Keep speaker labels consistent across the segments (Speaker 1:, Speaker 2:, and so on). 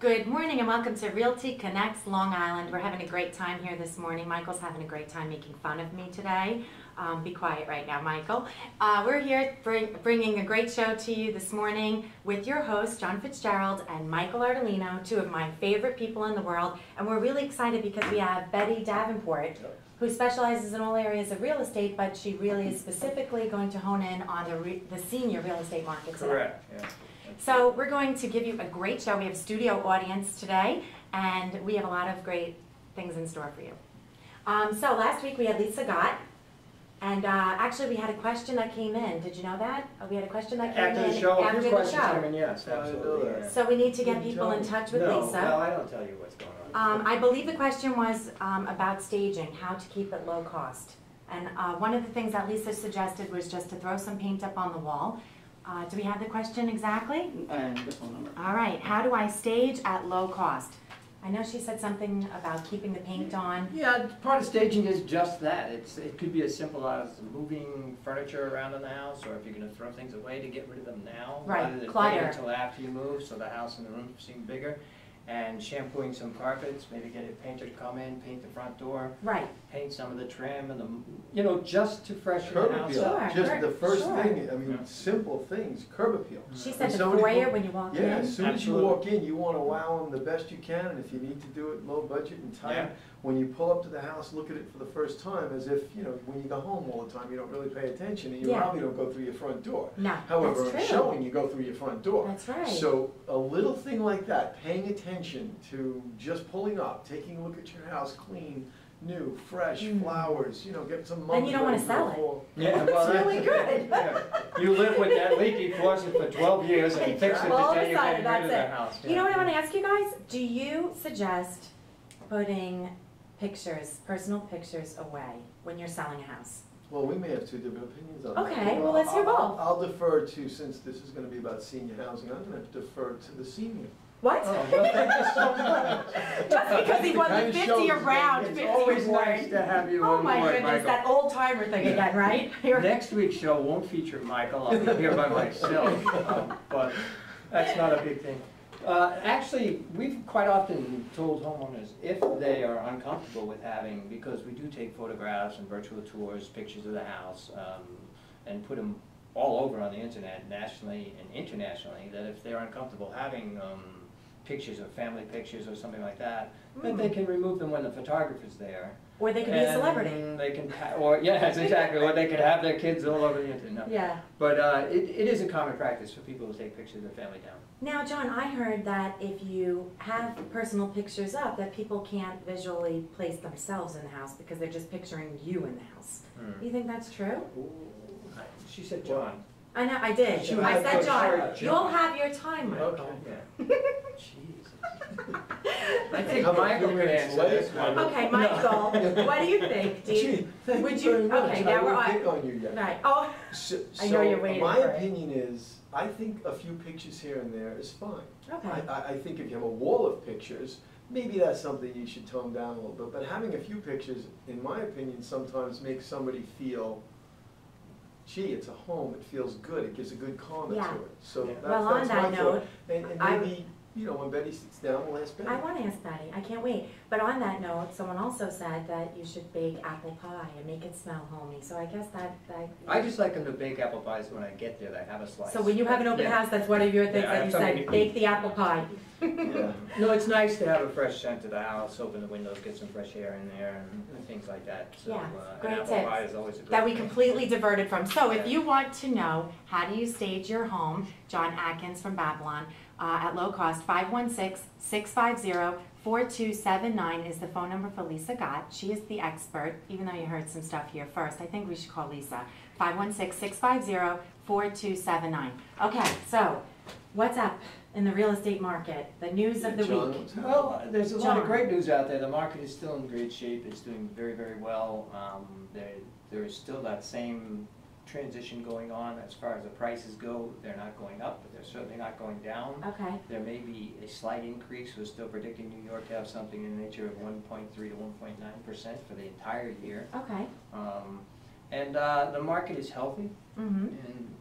Speaker 1: Good morning and welcome to Realty Connects Long Island. We're having a great time here this morning. Michael's having a great time making fun of me today. Be quiet right now, Michael. We're here bringing a great show to you this morning with your hosts, John Fitzgerald and Michael Ardolino, two of my favorite people in the world. And we're really excited because we have Betty Davenport, who specializes in all areas of real estate, but she really is specifically going to hone in on the senior real estate market today.
Speaker 2: Correct, yeah.
Speaker 1: So we're going to give you a great show. We have a studio audience today, and we have a lot of great things in store for you. So last week we had Lisa Gott, and actually we had a question that came in. Did you know that? We had a question that came in
Speaker 2: After the show,
Speaker 1: after the show.
Speaker 2: Yes, absolutely. Yeah.
Speaker 1: So we need to get people in touch with
Speaker 2: No,
Speaker 1: Lisa.
Speaker 2: well, I don't tell you what's going on.
Speaker 1: I believe the question was about staging, how to keep it low cost. And one of the things that Lisa suggested was just to throw some paint up on the wall. Do we have the question exactly?
Speaker 3: And the phone number.
Speaker 1: All right, how do I stage at low cost? I know she said something about keeping the paint on.
Speaker 2: Yeah, part of staging is just that. It could be as simple as moving furniture around in the house, or if you're going to throw things away, to get rid of them now, rather than wait until after you move, so the house and the room seem bigger. And shampooing some carpets, maybe get a painter to come in, paint the front door,
Speaker 1: right?
Speaker 2: Paint some of the trim and just to freshen the house
Speaker 4: appeal.
Speaker 2: up.
Speaker 4: Just the first thing, I mean, simple things, curb appeal.
Speaker 1: She said the foyer when you walk in.
Speaker 4: Yeah, as soon as you walk in, you want to wow them the best you can, and if you need to do it low budget and tight, when you pull up to the house, look at it for the first time, as if, when you go home all the time, you don't really pay attention, and you probably don't go through your front door.
Speaker 1: No,
Speaker 4: however, in showing, you go through your front door.
Speaker 1: That's right.
Speaker 4: So a little thing like that, paying attention to just pulling up, taking a look at your house clean, new, fresh, flowers, get some money.
Speaker 1: And you don't want to sell it.
Speaker 2: Yeah, well,
Speaker 1: that's really good.
Speaker 2: Yeah. You live with that leaky faucet for 12 years and fix it the day you get rid of the house. Yeah.
Speaker 1: You know what I want to ask you guys? Do you suggest putting pictures, personal pictures away when you're selling a house?
Speaker 4: Well, we may have two different opinions on that.
Speaker 1: Okay, well, let's hear both.
Speaker 4: I'll defer to, since this is going to be about senior housing, I'm going to defer to the senior.
Speaker 1: What?
Speaker 2: Oh, well, thank you so much.
Speaker 1: Just because he won the 50 around 50 award.
Speaker 2: It's always nice to have you
Speaker 1: on
Speaker 2: on
Speaker 1: board,
Speaker 2: Michael.
Speaker 1: goodness, that old timer thing again, right?
Speaker 2: Next week's show won't feature Michael. I'll be here by myself, but that's not a big thing. Actually, we've quite often told homeowners if they are uncomfortable with having, because we do take photographs and virtual tours, pictures of the house, and put them all over on the internet, nationally and internationally, that if they're uncomfortable having pictures of family pictures or something like that, that they can remove them when the photographer's there.
Speaker 1: Or they can be a celebrity.
Speaker 2: They can, yes, exactly. Or they could have their kids all over the internet. No.
Speaker 1: Yeah.
Speaker 2: But it is a common practice for people to take pictures of their family down.
Speaker 1: Now, John, I heard that if you have personal pictures up, that people can't visually place themselves in the house because they're just picturing you in the house. Do you think that's true?
Speaker 2: She said John.
Speaker 1: I know, I did. I said John. You'll have your timer.
Speaker 4: Okay.
Speaker 2: Yeah. Jesus. I think Michael could answer this one.
Speaker 1: Okay, Michael, what do you think? Would you? Okay, now we're on.
Speaker 4: Pick on you yet.
Speaker 1: Right. Oh, I know you're waiting.
Speaker 4: My opinion is, I think a few pictures here and there is fine.
Speaker 1: Okay.
Speaker 4: I think if you have a wall of pictures, maybe that's something you should tone down a little bit. But having a few pictures, in my opinion, sometimes makes somebody feel, gee, it's a home, it feels good, it gives a good comment to it. So that's
Speaker 1: on that note,
Speaker 4: and maybe, when Betty sits down, we'll ask Betty.
Speaker 1: I want to ask Betty. I can't wait. But on that note, someone also said that you should bake apple pie and make it smell homey. So I guess that
Speaker 2: I just like them to bake apple pies when I get there. They have a slice.
Speaker 1: So when you have an open house, that's one of your things that you said, bake the apple pie.
Speaker 2: Yeah. No, it's nice to have a fresh scent to the house, open the windows, get some fresh air in there, and things like that. So,
Speaker 1: great
Speaker 2: an apple pie is always a great
Speaker 1: that we completely diverted from. So if you want to know how do you stage your home, John Atkins from Babylon, at low cost, 516-650-4279 is the phone number for Lisa Gott. She is the expert, even though you heard some stuff here first. I think we should call Lisa. 516-650-4279. Okay, so what's up in the real estate market? The news of the week.
Speaker 2: Well, there's a lot of great news out there. The market is still in great shape. It's doing very, very well. There is still that same transition going on as far as the prices go. They're not going up, but they're certainly not going down.
Speaker 1: Okay.
Speaker 2: There may be a slight increase. We're still predicting New York to have something in the nature of 1.3 to 1.9% for the entire year.
Speaker 1: Okay.
Speaker 2: And the market is healthy.
Speaker 1: Mm-hmm.
Speaker 2: And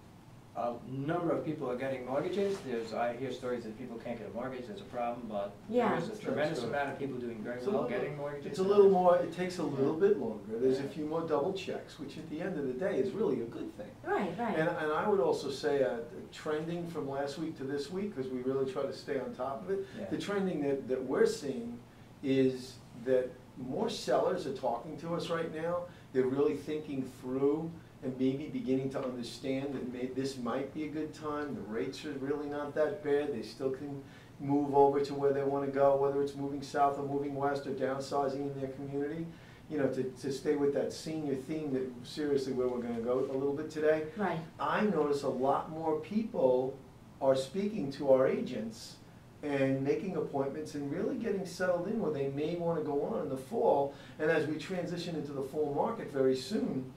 Speaker 2: a number of people are getting mortgages. I hear stories that people can't get a mortgage, there's a problem, but
Speaker 1: Yeah.
Speaker 2: there is a tremendous amount of people doing very well getting mortgages.
Speaker 4: It's a little more, it takes a little bit longer. There's a few more double checks, which at the end of the day is really a good thing.
Speaker 1: Right, right.
Speaker 4: And I would also say trending from last week to this week, because we really try to stay on top of it,
Speaker 2: Yeah.
Speaker 4: the trending that we're seeing is that more sellers are talking to us right now. They're really thinking through and maybe beginning to understand that this might be a good time. The rates are really not that bad. They still can move over to where they want to go, whether it's moving south or moving west or downsizing in their community. You know, to stay with that senior theme that seriously where we're going to go a little bit today.
Speaker 1: Right.
Speaker 4: I notice a lot more people are speaking to our agents and making appointments and really getting settled in where they may want to go on in the fall. And as we transition into the fall market very soon,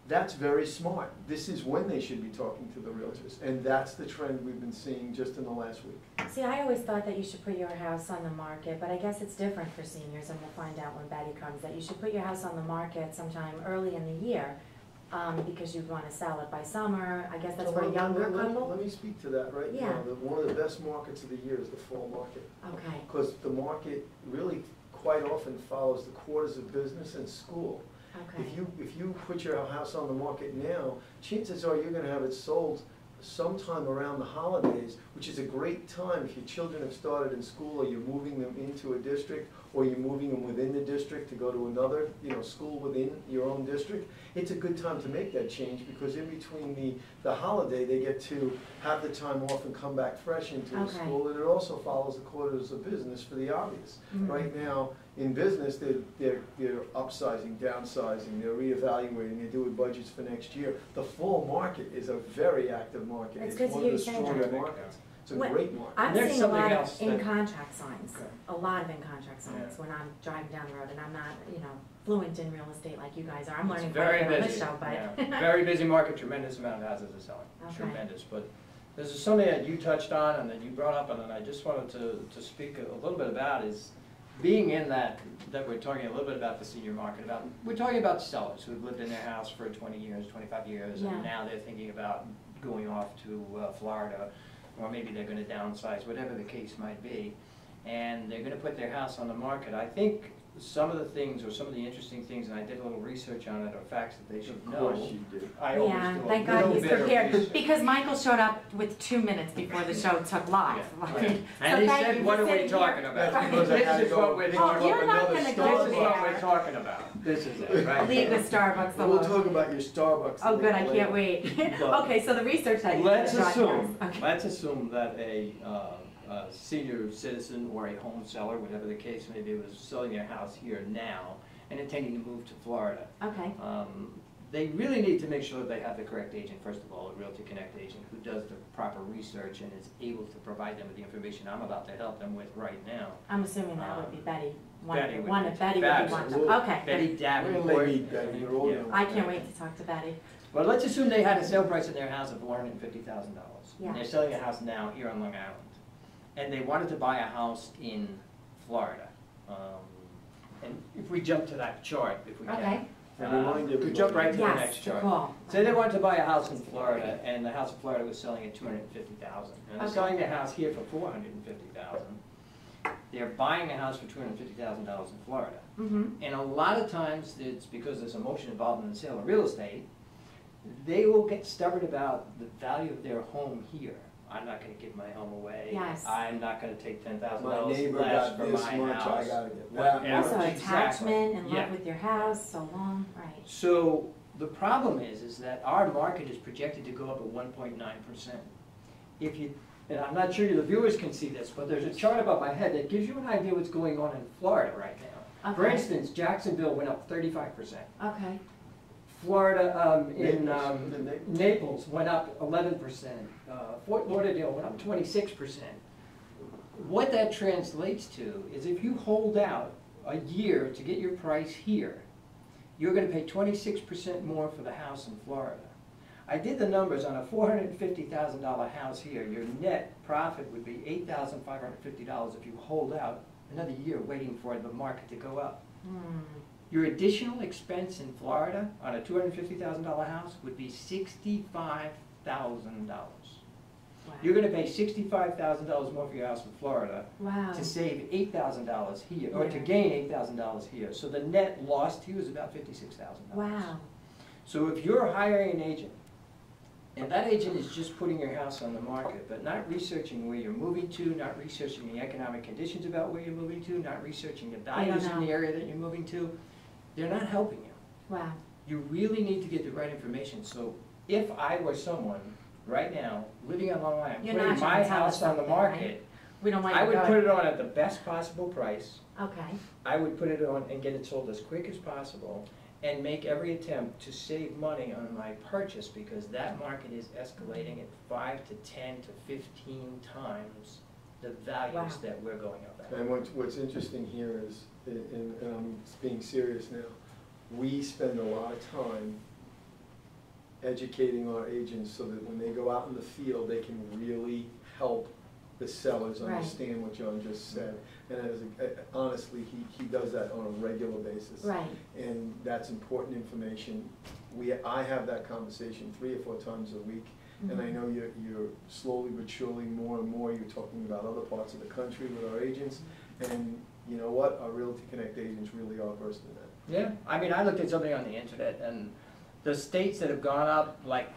Speaker 4: that's very smart. This is when they should be talking to the realtors. And that's the trend we've been seeing just in the last week.
Speaker 1: See, I always thought that you should put your house on the market, but I guess it's different for seniors, and we'll find out when Betty comes, that you should put your house on the market sometime early in the year, because you'd want to sell it by summer. I guess that's for a younger couple.
Speaker 4: Let me speak to that right
Speaker 1: Yeah.
Speaker 4: now. One of the best markets of the year is the fall market.
Speaker 1: Okay.
Speaker 4: Because the market really quite often follows the quarters of business and school.
Speaker 1: Okay.
Speaker 4: If you put your house on the market now, chances are you're gonna have it sold sometime around the holidays, which is a great time if your children have started in school, or you're moving them into a district, or you're moving them within the district to go to another, school within your own district. It's a good time to make that change, because in between the holiday, they get to have the time off and come back fresh into the school, and it also follows the quarters of business for the obvious.
Speaker 1: Mm-hmm.
Speaker 4: Right now, in business, they're upsizing, downsizing, they're reevaluating, they're doing budgets for next year. The fall market is a very active market.
Speaker 1: It's good to
Speaker 4: one
Speaker 1: hear
Speaker 4: of
Speaker 1: you
Speaker 4: the
Speaker 1: saying
Speaker 4: stronger
Speaker 1: that.
Speaker 4: markets. It's a
Speaker 1: What-
Speaker 4: great market.
Speaker 1: I'm
Speaker 2: There's
Speaker 1: seeing a
Speaker 2: something
Speaker 1: lot of
Speaker 2: else that-
Speaker 1: in-contract signs,
Speaker 2: Okay.
Speaker 1: a lot of in-contract signs
Speaker 2: Yeah.
Speaker 1: when I'm driving down the road, and I'm not, fluent in real estate like you guys are. I'm
Speaker 2: It's
Speaker 1: learning quite a
Speaker 2: very
Speaker 1: bit on this
Speaker 2: busy,
Speaker 1: show, but.
Speaker 2: yeah. Very busy market, tremendous amount of houses are selling,
Speaker 1: Okay.
Speaker 2: tremendous. But this is something that you touched on and that you brought up, and then I just wanted to speak a little bit about is being in that we're talking a little bit about the senior market, we're talking about sellers who've lived in their house for 20 years, 25 years,
Speaker 1: Yeah.
Speaker 2: and now they're thinking about going off to Florida, or maybe they're gonna downsize, whatever the case might be, and they're gonna put their house on the market. I think some of the things, or some of the interesting things, and I did a little research on it, are facts that they should know.
Speaker 4: Of course you do.
Speaker 2: I always
Speaker 1: Yeah,
Speaker 2: do a
Speaker 1: thank God
Speaker 2: little
Speaker 1: he's
Speaker 2: bit of
Speaker 1: prepared,
Speaker 2: research.
Speaker 1: because Michael showed up with 2 minutes before the show took live.
Speaker 2: Yeah,
Speaker 1: So
Speaker 2: right. And he
Speaker 1: thank
Speaker 2: said,
Speaker 1: you
Speaker 2: what
Speaker 1: for
Speaker 2: are we
Speaker 1: sitting
Speaker 2: talking
Speaker 1: here.
Speaker 2: about?
Speaker 4: That's because I had
Speaker 2: This is
Speaker 4: to
Speaker 2: what
Speaker 4: go
Speaker 2: we're
Speaker 4: pick
Speaker 1: Oh,
Speaker 2: talking
Speaker 1: you're
Speaker 2: about.
Speaker 1: not
Speaker 4: another
Speaker 1: gonna
Speaker 2: This
Speaker 1: go
Speaker 2: is what
Speaker 1: there.
Speaker 2: we're talking about. This is it, right?
Speaker 1: Leave the Starbucks
Speaker 4: We'll
Speaker 1: alone.
Speaker 4: talk about your Starbucks.
Speaker 1: Oh, good, I
Speaker 4: later.
Speaker 1: can't wait.
Speaker 4: But-
Speaker 1: Okay, so the research that you
Speaker 2: Let's
Speaker 1: did, John,
Speaker 2: assume,
Speaker 1: yes. Okay.
Speaker 2: let's assume that a senior citizen or a home seller, whatever the case may be, was selling their house here now and intending to move to Florida.
Speaker 1: Okay,
Speaker 2: They really need to make sure that they have the correct agent, first of all, a Realty Connect agent who does the proper research and is able to provide them with the information I'm about to help them with right now.
Speaker 1: I'm assuming that would be Betty.
Speaker 2: Betty would be
Speaker 1: Betty would be one.
Speaker 2: fabulous.
Speaker 1: Okay,
Speaker 2: Betty
Speaker 1: good.
Speaker 2: Davenport.
Speaker 4: We'll meet Betty. You're all
Speaker 2: Yeah.
Speaker 4: gonna-
Speaker 1: I can't wait to talk to Betty.
Speaker 2: Well, let's assume they had a sale price in their house of $450,000.
Speaker 1: Yeah.
Speaker 2: And they're selling a house now here on Long Island. And they wanted to buy a house in Florida. And if we jump to that chart, if we can.
Speaker 1: Okay.
Speaker 4: And remind
Speaker 2: Could
Speaker 4: everybody-
Speaker 2: jump right to the
Speaker 1: Yes,
Speaker 2: next
Speaker 1: the
Speaker 2: chart.
Speaker 1: call.
Speaker 2: Say they wanted to buy a house in Florida, and the house in Florida was selling at $250,000. And they're
Speaker 1: Okay.
Speaker 2: selling their house here for $450,000. They're buying a house for $250,000 in Florida.
Speaker 1: Mm-hmm.
Speaker 2: And a lot of times, it's because there's emotion involved in the sale of real estate, they will get stubborn about the value of their home here. I'm not gonna give my home away.
Speaker 1: Yes.
Speaker 2: I'm not gonna take
Speaker 4: My
Speaker 2: $10,000
Speaker 4: neighbor
Speaker 2: less
Speaker 4: got
Speaker 2: for
Speaker 4: this
Speaker 2: my
Speaker 4: much, I
Speaker 2: house.
Speaker 4: gotta get
Speaker 2: Whatever.
Speaker 4: that.
Speaker 1: Also
Speaker 2: Exactly.
Speaker 1: attachment and
Speaker 2: Yeah.
Speaker 1: love with your house, so long, right.
Speaker 2: So the problem is that our market is projected to go up at 1.9%. If you, and I'm not sure the viewers can see this, but there's a chart above my head that gives you an idea what's going on in Florida right now. For
Speaker 1: Okay.
Speaker 2: instance, Jacksonville went up 35%.
Speaker 1: Okay,
Speaker 2: Florida, in
Speaker 4: Naples.
Speaker 2: Naples went up 11%. Fort Lauderdale went up 26%. What that translates to is if you hold out a year to get your price here, you're gonna pay 26% more for the house in Florida. I did the numbers on a $450,000 house here. Your net profit would be $8,550 if you hold out another year waiting for the market to go up.
Speaker 1: hmm,
Speaker 2: Your additional expense in Florida on a $250,000 house would be
Speaker 1: Wow.
Speaker 2: You're gonna pay $65,000 more for your house in Florida
Speaker 1: Wow.
Speaker 2: to save $8,000 here, or to
Speaker 1: Yeah.
Speaker 2: gain $8,000 here. So the net loss to you is about $56,000.
Speaker 1: Wow.
Speaker 2: So if you're hiring an agent, and that agent is just putting your house on the market, but not researching where you're moving to, not researching the economic conditions about where you're moving to, not researching the values in the area that you're moving to, they're not helping you.
Speaker 1: Wow.
Speaker 2: You really need to get the right information. So if I were someone right now living on Long Island,
Speaker 1: You're
Speaker 2: putting
Speaker 1: not
Speaker 2: my
Speaker 1: trying to tell
Speaker 2: house
Speaker 1: us
Speaker 2: on the
Speaker 1: something,
Speaker 2: market,
Speaker 1: right? We don't want
Speaker 2: I
Speaker 1: you
Speaker 2: would
Speaker 1: to
Speaker 2: put
Speaker 1: go.
Speaker 2: it on at the best possible price.
Speaker 1: Okay.
Speaker 2: I would put it on and get it sold as quick as possible and make every attempt to save money on my purchase, because that market is escalating at 5 to 10 to 15 times the values
Speaker 1: Wow.
Speaker 2: that we're going up at.
Speaker 4: And what's interesting here is, and I'm being serious now, we spend a lot of time educating our agents so that when they go out in the field, they can really help the sellers
Speaker 1: Right.
Speaker 4: understand what John just said. And honestly, he does that on a regular basis.
Speaker 1: Right.
Speaker 4: And that's important information. I have that conversation 3 or 4 times a week. And I know you're slowly but surely more and more, you're talking about other parts of the country with our agents. And you know what? Our Realty Connect agents really are versed in that.
Speaker 2: Yeah, I mean, I looked at something on the internet, and the states that have gone up, like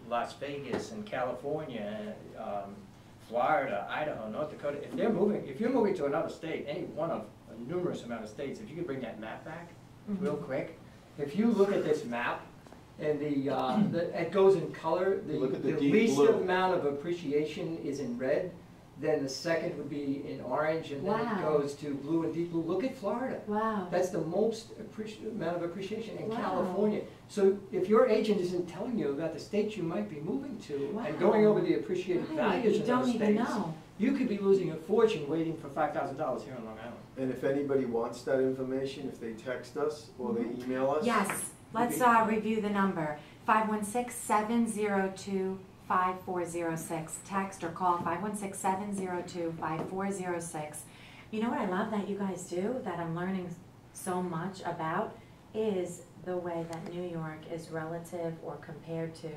Speaker 2: Las Vegas and California, Florida, Idaho, North Dakota, if you're moving to another state, any one of a numerous amount of states, if you could bring that map back real quick. If you look at this map, and it goes in color,
Speaker 4: Look at
Speaker 2: the
Speaker 4: the deep
Speaker 2: least
Speaker 4: blue.
Speaker 2: amount of appreciation is in red, then the second would be in orange, and then it
Speaker 1: Wow.
Speaker 2: goes to blue and deep blue. Look at Florida.
Speaker 1: Wow.
Speaker 2: That's the most amount of appreciation in
Speaker 1: Wow.
Speaker 2: California. So if your agent isn't telling you about the states you might be moving to
Speaker 1: Wow.
Speaker 2: and going over the appreciated
Speaker 1: Right.
Speaker 2: values
Speaker 1: You
Speaker 2: in
Speaker 1: don't
Speaker 2: those
Speaker 1: even
Speaker 2: states,
Speaker 1: know.
Speaker 2: you could be losing a fortune waiting for $5,000 here on Long Island.
Speaker 4: And if anybody wants that information, if they text us or they email us.
Speaker 1: Yes. Let's review the number. 516-702-5406. Text or call 516-702-5406. You know what I love that you guys do, that I'm learning so much about, is the way that New York is relative or compared to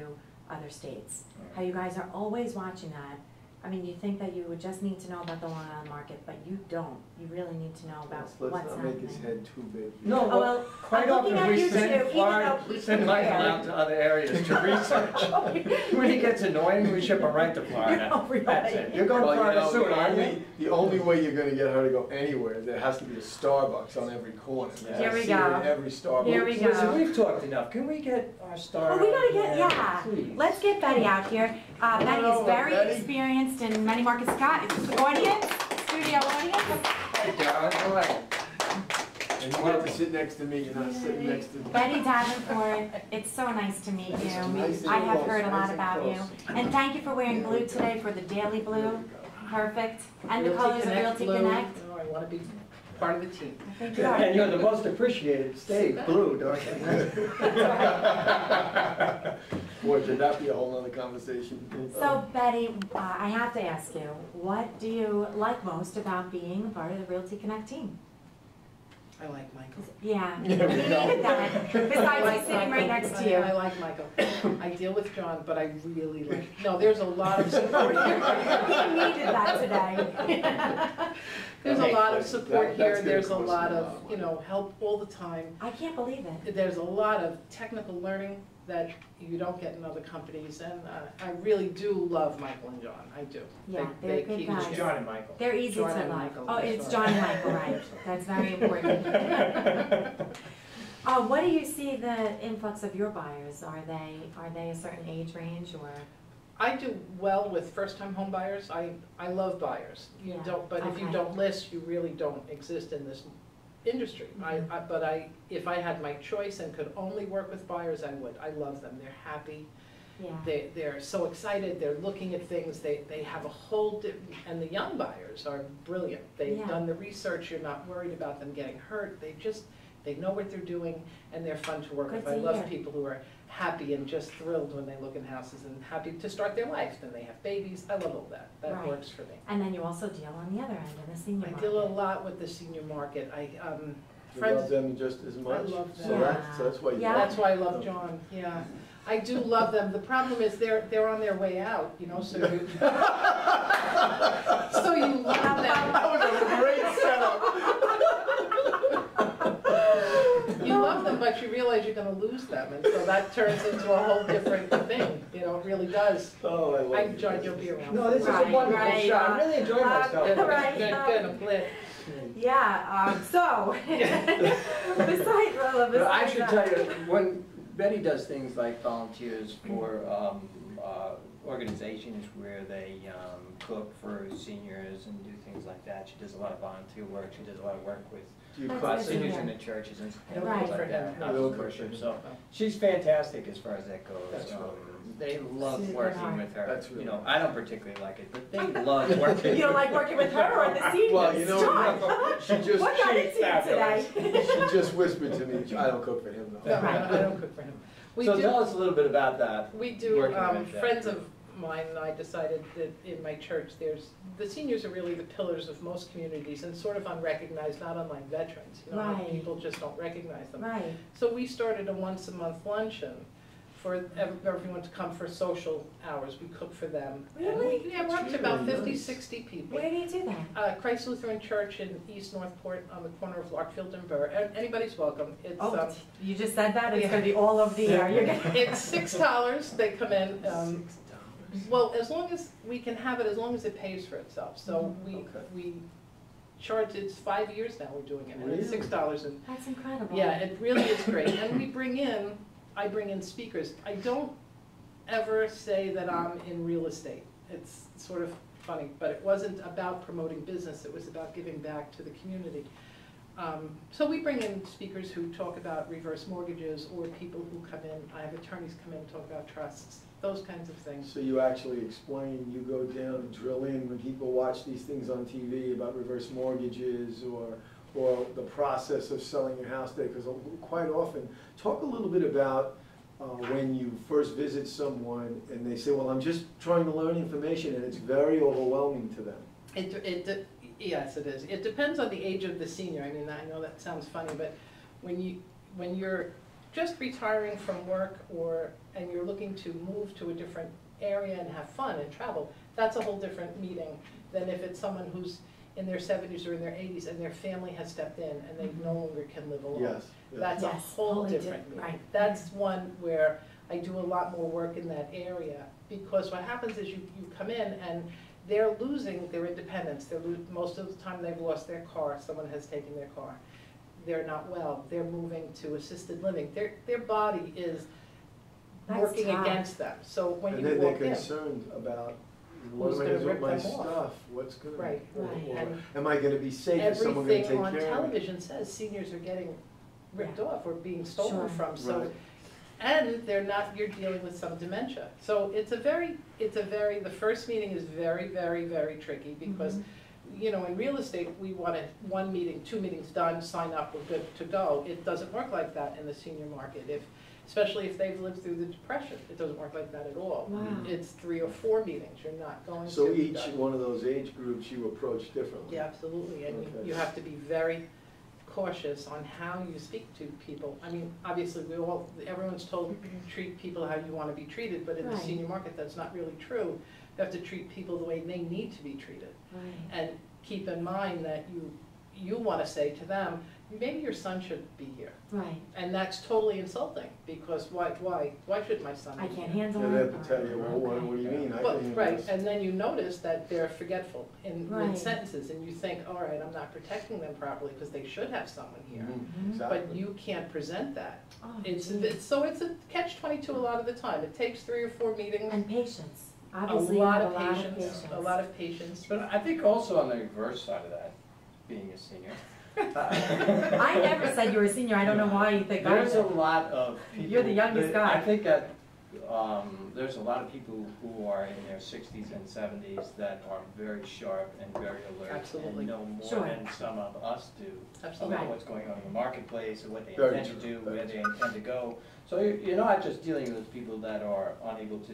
Speaker 1: other states. How you guys are always watching that. I mean, you think that you would just need to know about the Long Island market, but you don't. You really need to know about
Speaker 4: Let's
Speaker 1: what's
Speaker 4: not make his
Speaker 1: happening.
Speaker 4: head too big.
Speaker 2: No,
Speaker 1: Oh, well,
Speaker 2: quite
Speaker 1: I'm looking
Speaker 2: often
Speaker 1: at
Speaker 2: we
Speaker 1: you too,
Speaker 2: send
Speaker 1: even
Speaker 2: Florida,
Speaker 1: though-
Speaker 2: we send Michael out to other areas to research. When he gets annoying, we ship him right to Florida.
Speaker 1: Oh, really?
Speaker 2: That's it. You're going to
Speaker 4: Well,
Speaker 2: Florida
Speaker 4: you know,
Speaker 2: soon, aren't you?
Speaker 4: the only way you're gonna get her to go anywhere, there has to be a Starbucks on every corner.
Speaker 2: Yeah.
Speaker 1: Here we
Speaker 4: I see her
Speaker 1: go.
Speaker 4: in every Starbucks.
Speaker 1: Here we go.
Speaker 2: Listen, we've talked enough. Can we get our star?
Speaker 1: Oh, we gotta
Speaker 2: out
Speaker 1: get,
Speaker 2: here,
Speaker 1: yeah.
Speaker 2: please?
Speaker 1: Let's get Betty out here. Betty is very
Speaker 4: Betty.
Speaker 1: experienced in many markets. Scott, it's the audience, studio audience.
Speaker 2: Hey, Darren, go ahead.
Speaker 4: And you get to sit next to me, you're not sitting next to me.
Speaker 1: Betty Davenport, it's so nice to meet you.
Speaker 4: Nice
Speaker 1: I
Speaker 4: and
Speaker 1: have
Speaker 4: close,
Speaker 1: heard a
Speaker 4: nice
Speaker 1: lot
Speaker 4: and
Speaker 1: about you.
Speaker 4: close.
Speaker 1: And thank you for wearing blue today for the daily blue. Perfect. And the
Speaker 3: Realty
Speaker 1: colors of
Speaker 3: Connect
Speaker 1: Realty
Speaker 3: Blue.
Speaker 1: Connect.
Speaker 3: Oh, I want to be part of the team.
Speaker 1: I think you
Speaker 2: And
Speaker 1: are.
Speaker 2: you're the most appreciated state, blue, don't you?
Speaker 4: Boy, should that be a whole nother conversation?
Speaker 1: So Betty, I have to ask you, what do you like most about being a part of the Realty Connect team?
Speaker 3: I like Michael.
Speaker 1: Yeah, we
Speaker 4: There we go.
Speaker 1: needed that. Besides, he's sitting right next to you.
Speaker 3: I like Michael. I deal with John, but I really like, no, there's a lot of support here.
Speaker 1: He needed that today.
Speaker 3: There's a lot of
Speaker 4: That-
Speaker 3: support
Speaker 4: that's
Speaker 3: here,
Speaker 4: gonna
Speaker 3: there's a
Speaker 4: cost
Speaker 3: lot
Speaker 4: a
Speaker 3: of,
Speaker 4: lot.
Speaker 3: you know, help all the time.
Speaker 1: I can't believe it.
Speaker 3: There's a lot of technical learning that you don't get in other companies, and I really do love Michael and John, I do.
Speaker 1: Yeah,
Speaker 3: They
Speaker 1: they're good
Speaker 3: keep
Speaker 1: guys.
Speaker 3: me-
Speaker 2: It's John and Michael.
Speaker 1: They're easy
Speaker 3: John
Speaker 1: to
Speaker 3: and
Speaker 1: love.
Speaker 3: Michael,
Speaker 1: Oh,
Speaker 3: that's
Speaker 1: it's
Speaker 3: right.
Speaker 1: John and Michael, right. That's very important. What do you see the influx of your buyers? Are they a certain age range or?
Speaker 3: I do well with first-time home buyers. I love buyers. You
Speaker 1: Yeah,
Speaker 3: don't, but if you
Speaker 1: okay.
Speaker 3: don't list, you really don't exist in this industry.
Speaker 1: Mhm.
Speaker 3: If I had my choice and could only work with buyers, I would. I love them. They're happy.
Speaker 1: Yeah.
Speaker 3: They're so excited. They're looking at things. They have a whole and the young buyers are brilliant. They've
Speaker 1: Yeah.
Speaker 3: done the research. You're not worried about them getting hurt. They know what they're doing, and they're fun to work
Speaker 1: Good
Speaker 3: with. I
Speaker 1: to
Speaker 3: love
Speaker 1: hear.
Speaker 3: people who are happy and just thrilled when they look in houses and happy to start their life. Then they have babies. I love all that. That
Speaker 1: Right.
Speaker 3: works for me.
Speaker 1: And then you also deal on the other end in the senior
Speaker 3: I
Speaker 1: market.
Speaker 3: deal a lot with the senior market.
Speaker 4: You love
Speaker 3: Friends,
Speaker 4: them just as much?
Speaker 3: love
Speaker 4: So
Speaker 3: them.
Speaker 4: that's why you.
Speaker 1: Yeah.
Speaker 3: that's why I love John, yeah. I do love them. The problem is they're on their way out, you know, so you, so you love them.
Speaker 4: That was a great setup.
Speaker 3: You love them, but you realize you're gonna lose them, and so that turns into a whole different thing, you know, it really does.
Speaker 4: Oh, I love
Speaker 3: I
Speaker 4: it.
Speaker 3: enjoyed your beer around.
Speaker 2: No, this is a
Speaker 1: Right,
Speaker 2: wonderful
Speaker 1: right,
Speaker 2: show. I really enjoyed myself.
Speaker 3: Good,
Speaker 1: Right,
Speaker 3: good, I'm glad.
Speaker 1: Yeah, so, besides, well,
Speaker 2: But I
Speaker 1: besides
Speaker 2: should
Speaker 1: that-
Speaker 2: tell you, when Betty does things like volunteers for organizations where they cook for seniors and do things like that, she does a lot of volunteer work. She does a lot of work with
Speaker 4: Do you
Speaker 1: That's
Speaker 4: cook
Speaker 1: good to
Speaker 2: seniors
Speaker 1: hear.
Speaker 2: in the churches and
Speaker 3: Right.
Speaker 2: things like that.
Speaker 3: No,
Speaker 2: Not
Speaker 4: no
Speaker 2: worship.
Speaker 4: cooking.
Speaker 2: So she's fantastic as far as that goes.
Speaker 4: That's really
Speaker 2: They love
Speaker 1: Super
Speaker 2: working
Speaker 1: hard.
Speaker 2: with her.
Speaker 4: That's really
Speaker 2: You know, I don't particularly like it, but they love working.
Speaker 1: You don't like working with her or the seniors?
Speaker 4: Well, you know,
Speaker 1: John,
Speaker 4: she just,
Speaker 1: what got
Speaker 2: she's
Speaker 1: into you today?
Speaker 4: she just whispered to me, I don't cook for him
Speaker 3: No,
Speaker 4: though.
Speaker 3: I don't cook for him. We
Speaker 2: So
Speaker 3: do,
Speaker 2: tell us a little bit about that.
Speaker 3: we do,
Speaker 2: working with that
Speaker 3: friends
Speaker 2: group.
Speaker 3: of mine and I decided that in my church, the seniors are really the pillars of most communities and sort of unrecognized, not unlike veterans, you know, how
Speaker 1: Right.
Speaker 3: people just don't recognize them.
Speaker 1: Right,
Speaker 3: So we started a once-a-month luncheon for everyone to come for social hours. We cook for them. And
Speaker 1: Really?
Speaker 3: yeah, we're up to about
Speaker 4: Really
Speaker 3: 50,
Speaker 4: nice.
Speaker 3: 60 people.
Speaker 1: where do you do that?
Speaker 3: Christ Lutheran Church in East Northport on the corner of Larkfield and Burr. Anybody's welcome. It's,
Speaker 1: Oh, you just said that, it's
Speaker 3: yeah.
Speaker 1: gonna be all over the air, you're gonna.
Speaker 3: it's $6, they come in,
Speaker 4: $6.
Speaker 3: well, as long as, we can have it as long as it pays for itself. So
Speaker 4: Okay.
Speaker 3: we charge, it's 5 years now we're doing it, and it's
Speaker 4: Really?
Speaker 3: $6 and
Speaker 1: That's incredible.
Speaker 3: yeah, it really is great. And I bring in speakers. I don't ever say that I'm in real estate. It's sort of funny, but it wasn't about promoting business, it was about giving back to the community. So we bring in speakers who talk about reverse mortgages, or people who come in, I have attorneys come in and talk about trusts, those kinds of things.
Speaker 4: So you actually explain, you go down and drill in when people watch these things on TV about reverse mortgages or the process of selling your house there, because quite often, talk a little bit about when you first visit someone and they say, well, I'm just trying to learn information, and it's very overwhelming to them.
Speaker 3: Yes, it is. It depends on the age of the senior. I mean, I know that sounds funny, but when you're just retiring from work and you're looking to move to a different area and have fun and travel, that's a whole different meeting than if it's someone who's in their 70s or in their 80s and their family has stepped in and they no longer can live alone.
Speaker 4: Yes. yes.
Speaker 3: That's a
Speaker 1: Yes,
Speaker 3: whole
Speaker 1: totally
Speaker 3: different
Speaker 1: different,
Speaker 3: meeting.
Speaker 1: right.
Speaker 3: That's one where I do a lot more work in that area, because what happens is you come in and they're losing their independence. Most of the time they've lost their car, someone has taken their car. They're not well, they're moving to assisted living. Their body is
Speaker 1: That's
Speaker 3: working
Speaker 1: tough.
Speaker 3: against them. So when
Speaker 4: And
Speaker 3: you
Speaker 4: then
Speaker 3: walk
Speaker 4: they're
Speaker 3: in,
Speaker 4: concerned about, what
Speaker 3: Who's
Speaker 4: am I
Speaker 3: gonna
Speaker 4: gonna do with
Speaker 3: rip
Speaker 4: my
Speaker 3: them off?
Speaker 4: stuff? What's gonna,
Speaker 3: Right,
Speaker 1: right.
Speaker 4: or
Speaker 3: And
Speaker 4: am I gonna be safe? Is someone gonna take
Speaker 3: everything on
Speaker 4: care of me?
Speaker 3: television says seniors are getting ripped
Speaker 1: Yeah.
Speaker 3: off or being stolen
Speaker 1: Sure.
Speaker 3: from, so.
Speaker 4: Right.
Speaker 3: And you're dealing with some dementia. So the first meeting is very, very, very tricky, because, you know, in real estate, we want it 1 meeting, 2 meetings done, sign up, we're good to go. It doesn't work like that in the senior market, especially if they've lived through the Depression. It doesn't work like that at all.
Speaker 1: Wow.
Speaker 3: It's 3 or 4 meetings, you're not going to.
Speaker 4: So each one of those age groups you approach differently?
Speaker 3: Yeah, absolutely, and
Speaker 4: Okay.
Speaker 3: you have to be very cautious on how you speak to people. I mean, obviously, everyone's told treat people how you want to be treated, but in the
Speaker 1: Right.
Speaker 3: senior market, that's not really true. You have to treat people the way they need to be treated,
Speaker 1: Right.
Speaker 3: and keep in mind that you want to say to them, maybe your son should be here,
Speaker 1: Right.
Speaker 3: and that's totally insulting, because why should my son be
Speaker 1: I
Speaker 3: here?
Speaker 1: can't handle
Speaker 4: And
Speaker 1: it.
Speaker 4: they have to tell you, well, what do you mean? I
Speaker 3: Well,
Speaker 4: can
Speaker 3: right,
Speaker 4: handle
Speaker 3: and then you notice that they're forgetful in
Speaker 1: Right.
Speaker 3: sentences, and you think, all right, I'm not protecting them properly, because they should have someone here.
Speaker 4: Mhm, exactly.
Speaker 3: But you can't present that.
Speaker 1: Oh,
Speaker 3: It's
Speaker 1: geez.
Speaker 3: a catch-22 a lot of the time. It takes 3 or 4 meetings,
Speaker 1: And patience.
Speaker 3: a
Speaker 1: Obviously, you
Speaker 3: lot
Speaker 1: have
Speaker 3: of patience, a lot of patience.
Speaker 2: But I think also on the reverse side of that, being a senior.
Speaker 1: I never said you were a senior, I don't know why you think I
Speaker 2: There's a
Speaker 1: did.
Speaker 2: lot of people.
Speaker 1: You're the youngest guy.
Speaker 2: I think that there's a lot of people who are in their 60s and 70s that are very sharp and very alert.
Speaker 3: Absolutely.
Speaker 2: And know more
Speaker 1: Sure.
Speaker 2: than some of us do
Speaker 3: Absolutely.
Speaker 2: about what's going on in the marketplace, or what they
Speaker 4: Very
Speaker 2: intend to
Speaker 4: true.
Speaker 2: do,
Speaker 4: Very
Speaker 2: where they intend to go. So you're not just dealing with people that are unable to,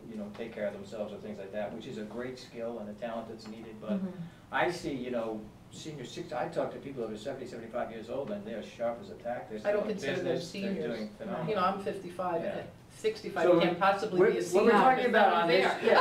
Speaker 2: you know, take care of themselves or things like that, which is a great skill and a talent that's needed. But
Speaker 1: Mhm.
Speaker 2: I see, you know, senior 60, I talk to people that are 70, 75 years old, and they're sharp as a tack. They're
Speaker 3: I don't
Speaker 2: still in
Speaker 3: consider them
Speaker 2: business. They're
Speaker 3: seniors.
Speaker 2: doing phenomenal.
Speaker 3: You know, I'm 55.
Speaker 2: Yeah.
Speaker 3: 65
Speaker 2: So
Speaker 3: can't possibly
Speaker 2: What
Speaker 3: be a
Speaker 2: we're
Speaker 3: senior.
Speaker 2: talking about on this,
Speaker 3: there.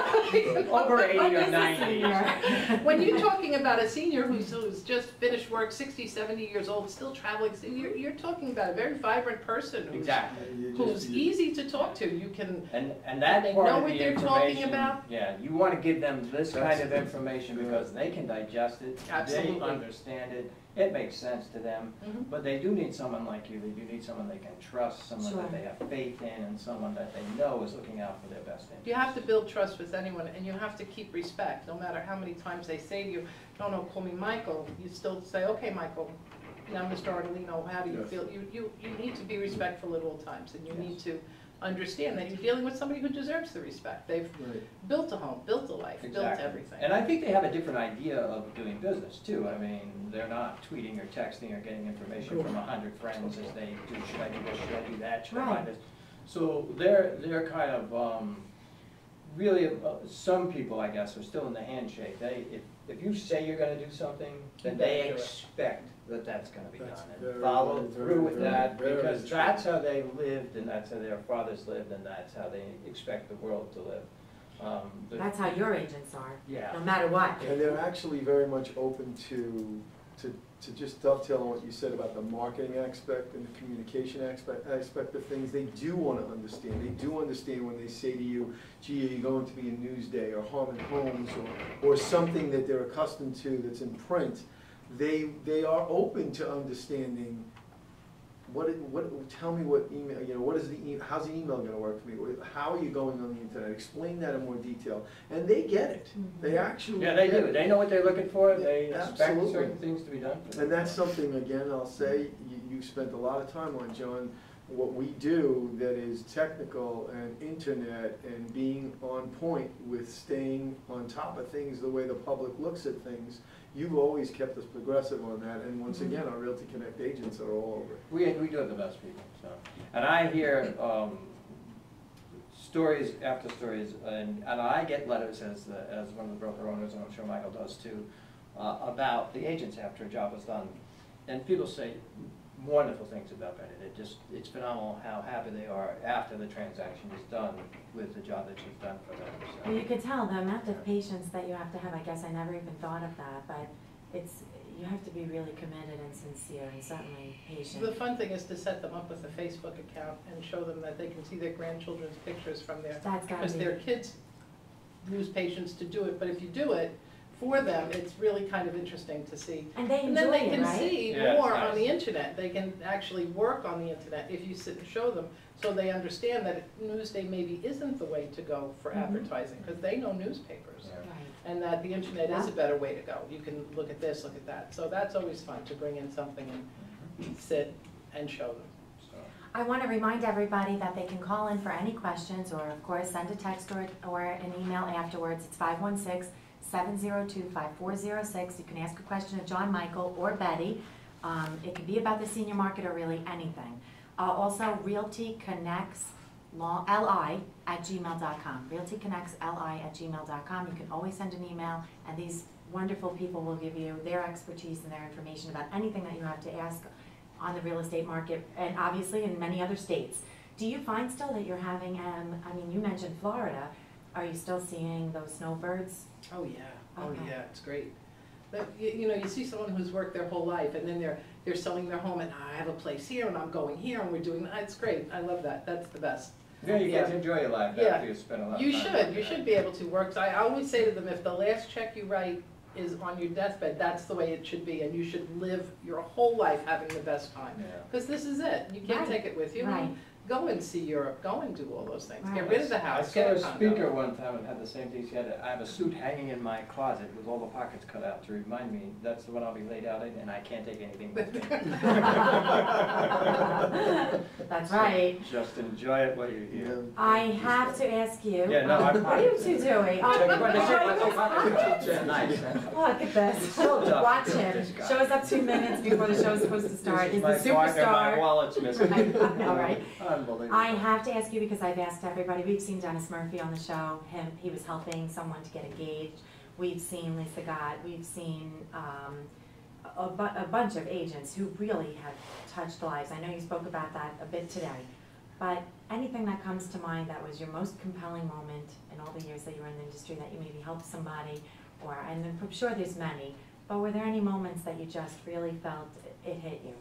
Speaker 2: over 80
Speaker 1: What
Speaker 2: or
Speaker 1: is a
Speaker 2: 90.
Speaker 1: senior?
Speaker 3: When you're talking about a senior who's just finished work, 60, 70 years old, still traveling, so you're talking about a very vibrant person who's,
Speaker 2: Exactly.
Speaker 3: who's easy to talk to. You can,
Speaker 2: And that
Speaker 3: they
Speaker 2: part
Speaker 3: know
Speaker 2: of
Speaker 3: what
Speaker 2: the
Speaker 3: they're talking
Speaker 2: information,
Speaker 3: about.
Speaker 2: yeah, you want to give them this kind of
Speaker 4: That's-
Speaker 2: information because they can digest it, they
Speaker 3: Absolutely.
Speaker 2: understand it, it makes sense to them.
Speaker 3: Mhm.
Speaker 2: But they do need someone like you, they do need someone they can trust, someone
Speaker 1: Sure.
Speaker 2: that they have faith in, and someone that they know is looking out for their best interests.
Speaker 3: You have to build trust with anyone, and you have to keep respect, no matter how many times they say to you, no, call me Michael, you still say, okay, Michael, now Mr. Ardolino, how do you
Speaker 4: Yes.
Speaker 3: feel? You need to be respectful at all times, and you
Speaker 2: Yes.
Speaker 3: need to understand that you're dealing with somebody who deserves the respect. They've
Speaker 4: Right.
Speaker 3: built a home, built a life, built
Speaker 2: Exactly.
Speaker 3: everything.
Speaker 2: And I think they have a different idea of doing business too. I mean, they're not tweeting or texting or getting information from 100 friends as they do, should I do this, should I do that, should I buy
Speaker 1: Right.
Speaker 2: this? So they're kind of, really, some people, I guess, are still in the handshake. If you say you're gonna do something, then
Speaker 3: better
Speaker 2: they
Speaker 3: do it.
Speaker 2: expect that that's gonna be done.
Speaker 4: That's
Speaker 2: And
Speaker 4: very,
Speaker 2: follow
Speaker 4: very,
Speaker 2: through with
Speaker 4: very,
Speaker 2: that,
Speaker 4: very
Speaker 2: because
Speaker 4: true.
Speaker 2: that's how they lived, and that's how their fathers lived, and that's how they expect the world to live.
Speaker 1: That's how your agents are,
Speaker 2: Yeah.
Speaker 1: no matter what.
Speaker 4: And they're actually very much open to just dovetail on what you said about the marketing aspect and the communication aspect of things. They do want to understand. They do understand when they say to you, gee, are you going to be in Newsday or Harmon Homes or something that they're accustomed to that's in print. They are open to understanding tell me what email, what is how's the email gonna work for me? How are you going on the internet? Explain that in more detail. And they get it. They actually
Speaker 2: Yeah, they
Speaker 4: get
Speaker 2: do.
Speaker 4: it.
Speaker 2: They know what they're looking for. They expect
Speaker 4: Absolutely.
Speaker 2: certain things to be done for them.
Speaker 4: And that's something, again, I'll say, you spent a lot of time on, John, what we do that is technical and internet and being on point with staying on top of things the way the public looks at things. You've always kept us progressive on that, and once again, our Realty Connect agents are all over it.
Speaker 2: We do have the best people, so. And I hear, stories after stories, and I get letters as one of the broker owners, and I'm sure Michael does too, about the agents after a job is done. And people say wonderful things about Bennett. It's phenomenal how happy they are after the transaction is done with the job that you've done for them, so.
Speaker 1: Well, you could tell the amount of patience that you have to have. I guess I never even thought of that, but you have to be really committed and sincere and certainly patient.
Speaker 3: The fun thing is to set them up with a Facebook account and show them that they can see their grandchildren's pictures from there.
Speaker 1: That's gotta
Speaker 3: Because
Speaker 1: be.
Speaker 3: their kids lose patience to do it, but if you do it for them, it's really kind of interesting to see.
Speaker 1: And they
Speaker 3: And then
Speaker 1: enjoy
Speaker 3: they
Speaker 1: it,
Speaker 3: can
Speaker 1: right?
Speaker 3: see
Speaker 2: Yeah, it's
Speaker 3: more
Speaker 2: nice.
Speaker 3: on the internet. They can actually work on the internet if you sit and show them, so they understand that Newsday maybe isn't the way to go for
Speaker 1: Mhm.
Speaker 3: advertising, because they know newspapers.
Speaker 2: Yeah.
Speaker 1: Right.
Speaker 3: And that the internet is
Speaker 1: Yeah.
Speaker 3: a better way to go. You can look at this, look at that. So that's always fun, to bring in something and sit and show them.
Speaker 2: So.
Speaker 1: I want to remind everybody that they can call in for any questions, or of course send a text or an email afterwards. It's 516-702-5406. You can ask a question of John, Michael, or Betty. It could be about the senior market or really anything. Also, Realty Connects li@gmail.com. Realty Connects li@gmail.com. You can always send an email, and these wonderful people will give you their expertise and their information about anything that you have to ask on the real estate market, and obviously in many other states. Do you find still that you're having, I mean, you mentioned Florida, are you still seeing those snowbirds?
Speaker 3: Oh, yeah. Oh,
Speaker 1: Okay.
Speaker 3: yeah, it's great. But, you see someone who's worked their whole life, and then they're selling their home, and I have a place here, and I'm going here, and we're doing that. It's great. I love that. That's the best.
Speaker 2: Yeah, you get to enjoy your life
Speaker 3: Yeah.
Speaker 2: after you spend a lot of time.
Speaker 3: You
Speaker 2: doing
Speaker 3: should
Speaker 2: that.
Speaker 3: be able to work. So I always say to them, if the last check you write is on your deathbed, that's the way it should be, and you should live your whole life having the best time.
Speaker 2: Yeah.
Speaker 3: Because this is it. You can't
Speaker 1: Right.
Speaker 3: take it with you.
Speaker 1: Right.
Speaker 3: Go and see Europe. Go and do all those things. Get
Speaker 1: Right.
Speaker 3: rid of the house.
Speaker 2: I saw
Speaker 3: Get
Speaker 2: a
Speaker 3: a condo.
Speaker 2: speaker one time and had the same thing. She had, I have a suit hanging in my closet with all the pockets cut out to remind me that's the one I'll be laid out in, and I can't take anything with me.
Speaker 1: That's right.
Speaker 2: Just enjoy it while you're here.
Speaker 1: I have to ask you.
Speaker 2: Yeah, no, I'm
Speaker 1: What are you two doing?
Speaker 2: Nice.
Speaker 1: Look at this.
Speaker 2: So tough.
Speaker 1: Watch him. Shows up 2 minutes before the show's supposed to start. He's the
Speaker 2: My partner, my
Speaker 1: superstar.
Speaker 2: wallet's missing.
Speaker 1: I know, right?
Speaker 2: Unbelievable.
Speaker 1: I have to ask you because I've asked everybody. We've seen Dennis Murphy on the show. He was helping someone to get engaged. We've seen Lisa Gott. We've seen a bunch of agents who really have touched lives. I know you spoke about that a bit today. but anything that comes to mind that was your most compelling moment in all the years that you were in the industry that you maybe helped somebody, or, and I'm sure there's many, but were there any moments that you just really felt it hit you?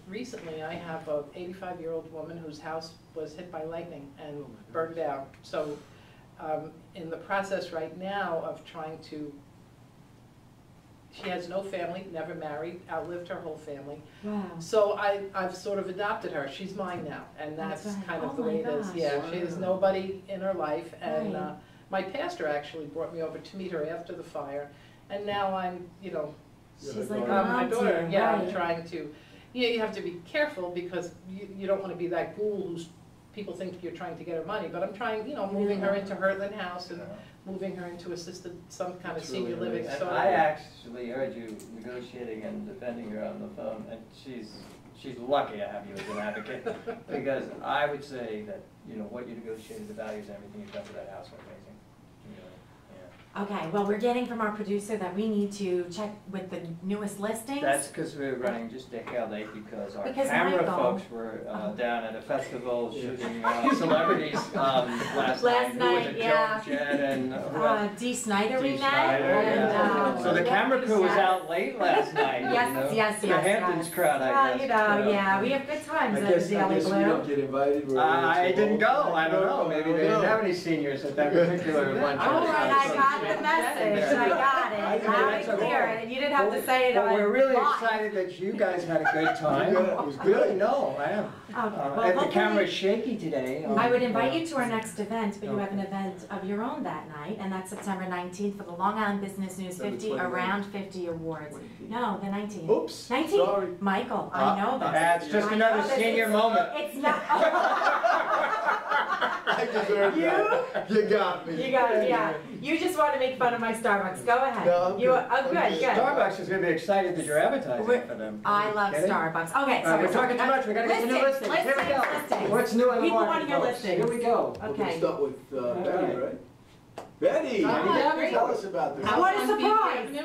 Speaker 3: Recently, I have a 85-year-old woman whose house was hit by lightning and burned down. So, in the process right now of trying to, she has no family, never married, outlived her whole family.
Speaker 1: Wow.
Speaker 3: So I've sort of adopted her. She's mine now, and that's
Speaker 1: right.
Speaker 3: kind of
Speaker 1: Oh
Speaker 3: the way it
Speaker 1: my
Speaker 3: is.
Speaker 1: gosh.
Speaker 3: Yeah, she has nobody in her life, and
Speaker 1: Right.
Speaker 3: my pastor actually brought me over to meet her after the fire, and now I'm, you know,
Speaker 1: She's like a
Speaker 3: my
Speaker 1: mom to
Speaker 3: daughter.
Speaker 1: you,
Speaker 3: Yeah,
Speaker 1: right.
Speaker 3: I'm trying to. You have to be careful because you don't want to be that ghoul who's people think you're trying to get her money, but I'm trying, you know, moving her into Heartland House and moving her into some kind of
Speaker 4: That's
Speaker 3: senior
Speaker 4: really
Speaker 3: living.
Speaker 4: nice.
Speaker 2: And
Speaker 3: So
Speaker 2: I actually heard you negotiating and defending her on the phone, and she's lucky to have you as an advocate, because I would say that, you know, what you negotiated, the values and everything you've done for that house are amazing. Really, yeah.
Speaker 1: Okay, well, we're getting from our producer that we need to check with the newest listings.
Speaker 2: That's because we're running just a hair late because our
Speaker 1: Because
Speaker 2: camera
Speaker 1: Michael-
Speaker 2: folks were
Speaker 1: Oh.
Speaker 2: down at a festival shooting celebrities last
Speaker 1: Last
Speaker 2: night. Who was
Speaker 1: night,
Speaker 2: it?
Speaker 1: yeah.
Speaker 2: Joan Jett and who else?
Speaker 1: Dee Snyder we
Speaker 2: Dee
Speaker 1: met.
Speaker 2: Snyder,
Speaker 1: and,
Speaker 2: yeah. So the
Speaker 1: yeah,
Speaker 2: camera crew was
Speaker 1: yes.
Speaker 2: out late last night, you
Speaker 1: Yes,
Speaker 2: know?
Speaker 1: yes,
Speaker 2: The
Speaker 1: yes,
Speaker 2: Hamptons
Speaker 1: yes.
Speaker 2: crowd, I
Speaker 1: Well,
Speaker 2: guess.
Speaker 1: you know, yeah, we have good times
Speaker 4: I
Speaker 1: at the
Speaker 4: guess
Speaker 1: Daily
Speaker 4: we don't
Speaker 1: Blue.
Speaker 4: get invited. We're
Speaker 2: I
Speaker 4: too
Speaker 2: didn't
Speaker 4: old.
Speaker 2: go, I don't know, maybe they didn't have any seniors at that particular luncheon.
Speaker 1: All right, I got the message, I got it,
Speaker 2: Okay,
Speaker 1: loud
Speaker 2: that's
Speaker 1: and clear,
Speaker 2: okay.
Speaker 1: and you didn't have to say it on
Speaker 2: Well, we're really
Speaker 1: live.
Speaker 2: excited that you guys had a good time.
Speaker 4: Yeah, it was good.
Speaker 2: Really, no, I am.
Speaker 1: Okay, well,
Speaker 2: If the
Speaker 1: hopefully-
Speaker 2: camera's shaky today.
Speaker 1: I would invite you to our next event, but you have an
Speaker 2: Okay.
Speaker 1: event of your own that night, and that's September 19th for the Long Island Business News
Speaker 4: September
Speaker 1: 50
Speaker 4: 29th.
Speaker 1: Around 50 Awards. No, the 19th.
Speaker 4: Oops,
Speaker 1: 19th.
Speaker 4: sorry.
Speaker 1: Michael, I know this.
Speaker 2: That's just
Speaker 1: I know
Speaker 2: another
Speaker 1: this.
Speaker 2: senior
Speaker 1: It's-
Speaker 2: moment.
Speaker 1: It's not.
Speaker 4: I deserve that. You got me.
Speaker 1: You got it, yeah. You just want to make fun of my Starbucks. Go ahead.
Speaker 4: No, I'm
Speaker 1: You,
Speaker 4: good.
Speaker 1: oh, good,
Speaker 4: I'm
Speaker 1: good.
Speaker 4: good.
Speaker 2: Starbucks is gonna be excited that you're advertising
Speaker 1: We're-
Speaker 2: for them.
Speaker 1: I love
Speaker 2: Get it?
Speaker 1: Starbucks. Okay,
Speaker 2: All right,
Speaker 1: sorry.
Speaker 2: we're talking too much, we gotta get to new listings. Here we go.
Speaker 1: Listings.
Speaker 2: What's new in the
Speaker 1: People
Speaker 2: market,
Speaker 1: wanna hear
Speaker 2: folks?
Speaker 1: listings.
Speaker 2: Here we go.
Speaker 4: We're gonna
Speaker 1: Okay.
Speaker 4: start with Betty,
Speaker 2: right.
Speaker 4: right? Betty,
Speaker 3: Hi, great.
Speaker 4: tell us about this.
Speaker 1: What a
Speaker 3: House on Beach
Speaker 1: surprise.
Speaker 3: Avenue.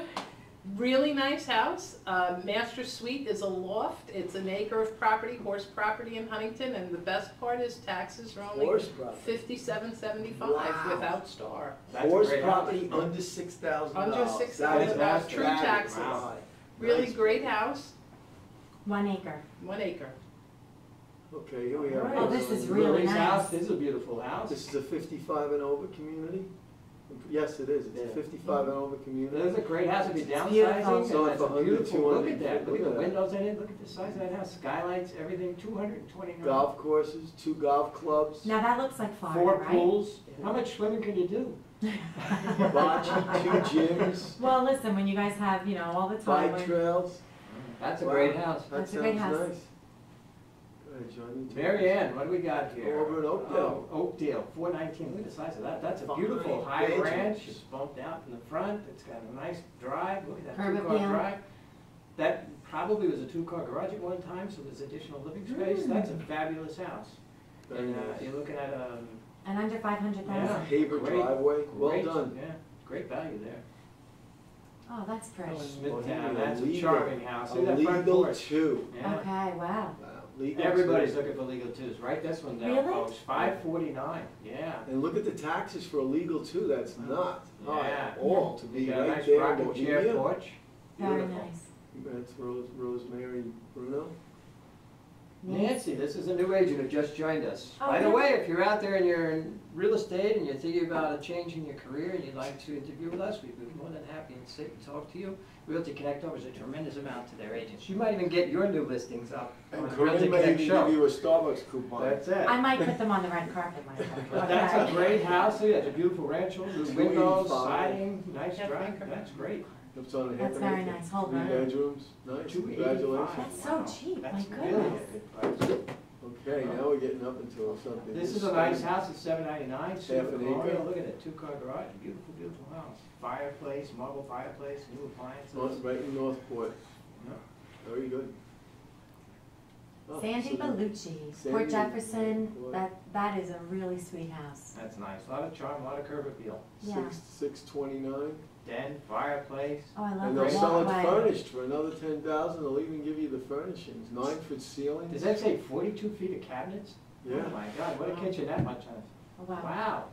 Speaker 3: Really nice house. Master suite is a loft. It's an acre of property, horse property in Huntington, and the best part is taxes are only
Speaker 4: Horse property.
Speaker 3: $57.75
Speaker 4: Wow.
Speaker 3: without star.
Speaker 2: That's a
Speaker 4: Horse
Speaker 2: great
Speaker 4: property
Speaker 2: house.
Speaker 4: under $6,000.
Speaker 3: Under $6,000,
Speaker 4: That is
Speaker 3: true
Speaker 4: awesome.
Speaker 3: taxes.
Speaker 4: Wow.
Speaker 3: Really
Speaker 4: Nice.
Speaker 3: great house,
Speaker 1: 1 acre.
Speaker 3: 1 acre.
Speaker 4: Okay, here we have.
Speaker 1: Oh, this is really
Speaker 2: Lily's
Speaker 1: nice.
Speaker 2: house, this is a beautiful house.
Speaker 4: This is a 55 and over community? Yes, it is. It's a
Speaker 2: Yeah.
Speaker 4: 55 and over
Speaker 2: This
Speaker 4: community.
Speaker 2: is a great house, if you're
Speaker 1: beautiful.
Speaker 2: downsizing,
Speaker 4: So
Speaker 2: and that's
Speaker 4: for
Speaker 2: a
Speaker 4: under
Speaker 2: beautiful, look
Speaker 4: 200,
Speaker 2: at that, look at
Speaker 4: look
Speaker 2: the
Speaker 4: at that.
Speaker 2: windows in it, look at the size of that house, skylights, everything, 229.
Speaker 4: Golf courses, 2 golf clubs,
Speaker 1: Now that looks like Florida,
Speaker 2: 4
Speaker 1: right?
Speaker 2: pools. How much swimming can you do?
Speaker 4: bocce, 2 gyms,
Speaker 1: Well, listen, when you guys have, you know, all the time.
Speaker 4: bike
Speaker 1: when-
Speaker 4: trails.
Speaker 2: That's a
Speaker 4: Wow.
Speaker 2: great house.
Speaker 4: That
Speaker 1: That's a great
Speaker 4: sounds
Speaker 1: house.
Speaker 4: nice. Go ahead, John. you
Speaker 2: Mary Ann, what do we got here?
Speaker 4: Over in Oakdale.
Speaker 2: Oh, Oakdale, 419, look at the size of that, that's a
Speaker 4: Fine
Speaker 2: beautiful high
Speaker 4: bedrooms.
Speaker 2: ranch, it's bumped out in the front, it's got a nice drive, look at that
Speaker 1: Curb
Speaker 2: 2-car
Speaker 1: appeal.
Speaker 2: drive. That probably was a 2-car garage at one time, so there's additional living space, that's a fabulous house.
Speaker 4: Very
Speaker 2: And
Speaker 4: nice.
Speaker 2: you're looking at
Speaker 1: And under 500,000.
Speaker 2: Yeah.
Speaker 4: Haver
Speaker 2: Great.
Speaker 4: driveway, well
Speaker 2: great,
Speaker 4: done.
Speaker 2: yeah, great value there.
Speaker 1: Oh, that's pretty.
Speaker 2: Smithtown,
Speaker 4: Well,
Speaker 2: that's a
Speaker 4: legal.
Speaker 2: charming house,
Speaker 4: A
Speaker 2: see that front
Speaker 4: legal
Speaker 2: porch?
Speaker 4: 2.
Speaker 2: Yeah.
Speaker 1: Okay, wow.
Speaker 4: Wow, legal
Speaker 2: Everybody's
Speaker 4: 2.
Speaker 2: looking for legal twos, write this one down,
Speaker 1: Really?
Speaker 2: folks, 549, yeah.
Speaker 4: And look at the taxes for a legal 2, that's not high at
Speaker 2: Yeah.
Speaker 4: all to be
Speaker 2: You got a
Speaker 4: right
Speaker 2: nice
Speaker 4: there in
Speaker 2: rocking chair
Speaker 4: Bohemia.
Speaker 2: porch.
Speaker 1: Very
Speaker 4: Beautiful.
Speaker 1: nice.
Speaker 4: That's Rosemary Bruno.
Speaker 2: Nancy, this is a new agent who just joined us.
Speaker 1: Oh,
Speaker 2: By the
Speaker 1: yeah.
Speaker 2: way, if you're out there and you're in real estate and you're thinking about a change in your career and you'd like to interview with us, we'd be more than happy to sit and talk to you. Realty Connect offers a tremendous amount to their agents. You might even get your new listings up on
Speaker 4: And
Speaker 2: the Realty
Speaker 4: Corinne may
Speaker 2: Connect
Speaker 4: even
Speaker 2: show.
Speaker 4: give you a Starbucks coupon.
Speaker 2: That's it.
Speaker 1: I might put them on the red carpet, Michael.
Speaker 2: But that's a
Speaker 1: Okay.
Speaker 2: great house, see, that's a beautiful rancho, new windows,
Speaker 4: 285.
Speaker 2: siding, nice
Speaker 3: Yeah,
Speaker 2: drive,
Speaker 3: thank you.
Speaker 2: that's great.
Speaker 4: It's on a half
Speaker 1: That's
Speaker 4: an
Speaker 1: very
Speaker 4: acre.
Speaker 1: nice. Hold
Speaker 4: 3
Speaker 1: on.
Speaker 4: bedrooms, nice,
Speaker 2: 285.
Speaker 4: congratulations.
Speaker 1: That's so
Speaker 2: Wow.
Speaker 1: cheap, my
Speaker 2: That's really
Speaker 1: goodness.
Speaker 2: a good price.
Speaker 4: Okay, now we're getting up into something.
Speaker 2: This is a nice house at 799, super
Speaker 4: Half an
Speaker 2: colonial,
Speaker 4: acre.
Speaker 2: look at it, 2-car garage, beautiful, beautiful house. Fireplace, marble fireplace, new appliances.
Speaker 4: Right in Northport,
Speaker 2: Yeah.
Speaker 4: very good. Oh,
Speaker 1: Sandy
Speaker 4: so
Speaker 1: Bellucci,
Speaker 4: Sandy-
Speaker 1: Port Jefferson,
Speaker 4: Boy.
Speaker 1: that is a really sweet house.
Speaker 2: That's nice, a lot of charm, a lot of curb appeal.
Speaker 1: Yeah.
Speaker 4: 629,
Speaker 2: den, fireplace.
Speaker 1: Oh, I love
Speaker 4: And
Speaker 1: the
Speaker 4: they'll sell it
Speaker 1: walkway.
Speaker 4: furnished for another 10,000, they'll even give you the furnishings, 9-foot ceilings.
Speaker 2: Does that say 42 feet of cabinets?
Speaker 4: Yeah,
Speaker 2: Oh my God, what a kitchen that much has.
Speaker 1: Oh, wow.
Speaker 2: Wow.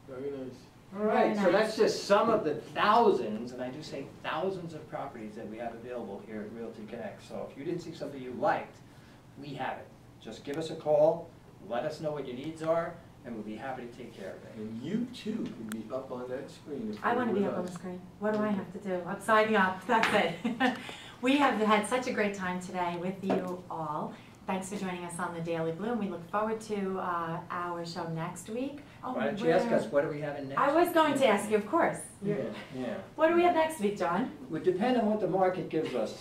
Speaker 4: very nice.
Speaker 2: All right,
Speaker 1: Very
Speaker 2: so
Speaker 1: nice.
Speaker 2: that's just some of the thousands, and I do say thousands of properties that we have available here at Realty Connect. So if you didn't see something you liked, we have it. Just give us a call, let us know what your needs are, and we'll be happy to take care of it.
Speaker 4: And you too can be up on that screen if
Speaker 1: I
Speaker 4: you're
Speaker 1: want to be
Speaker 4: with
Speaker 1: up on the
Speaker 4: us.
Speaker 1: screen. What do I have to do? I'm signing up. That's it. We have had such a great time today with you all. Thanks for joining us on the Daily Bloom. We look forward to our show next week. Oh,
Speaker 2: Why don't you ask us, what are we having next?
Speaker 1: I was going to ask you, of course.
Speaker 2: Yeah, yeah.
Speaker 1: What do we have next week, John?
Speaker 2: Would depend on what the market gives us.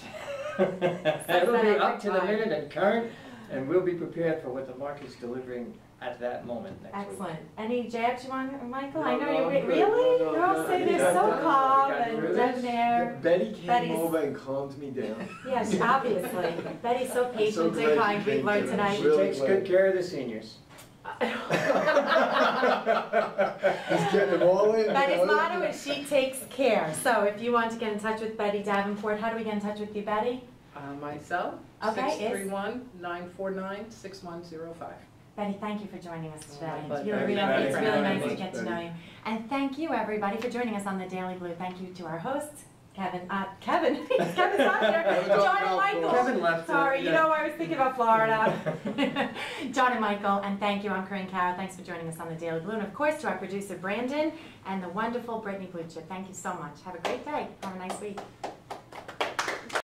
Speaker 2: It'll
Speaker 1: that
Speaker 2: be
Speaker 1: every
Speaker 2: up to the
Speaker 1: time.
Speaker 2: minute and current, and we'll be prepared for what the market's delivering at that moment next week.
Speaker 1: Excellent. Any jabs you want, Michael? I
Speaker 4: No,
Speaker 1: know
Speaker 4: no,
Speaker 1: you
Speaker 4: I'm good.
Speaker 1: really?
Speaker 4: No, no,
Speaker 1: You're all
Speaker 4: no,
Speaker 1: sitting
Speaker 4: I
Speaker 1: there
Speaker 4: think
Speaker 1: so
Speaker 4: I've done it.
Speaker 1: calm
Speaker 2: We got
Speaker 1: and
Speaker 2: through this.
Speaker 1: debonair.
Speaker 4: Betty came
Speaker 1: Betty's-
Speaker 4: over and calmed me down.
Speaker 1: Yes, obviously. Betty's so patient
Speaker 4: glad
Speaker 1: and
Speaker 4: you
Speaker 1: kind. We've
Speaker 4: came
Speaker 1: learned
Speaker 4: today.
Speaker 1: tonight.
Speaker 2: She
Speaker 4: Really
Speaker 2: takes
Speaker 4: glad.
Speaker 2: good care of the seniors.
Speaker 4: Just getting them all in.
Speaker 1: Betty's motto is she takes care. So if you want to get in touch with Betty Davenport, how do we get in touch with you, Betty?
Speaker 3: My cell,
Speaker 1: Okay, it's-
Speaker 3: 631-949-6105.
Speaker 1: Betty, thank you for joining us today.
Speaker 3: my
Speaker 1: It's
Speaker 3: pleasure.
Speaker 1: really,
Speaker 2: Thank you,
Speaker 1: really,
Speaker 2: Betty.
Speaker 1: it's
Speaker 2: Thank
Speaker 1: really
Speaker 2: you very
Speaker 1: nice to
Speaker 4: much,
Speaker 1: get to
Speaker 4: Betty.
Speaker 1: know you. And thank you, everybody, for joining us on the Daily Blue. Thank you to our hosts, Kevin, Kevin's not here, John and Michael.
Speaker 2: Kevin left.
Speaker 1: Sorry, you
Speaker 2: yeah.
Speaker 1: know, I was thinking about Florida. John and Michael, and thank you, I'm Corinne Carroll. Thanks for joining us on the Daily Blue. And of course, to our producer, Brandon, and the wonderful Brittany Bluchip. Thank you so much. Have a great day. Have a nice week.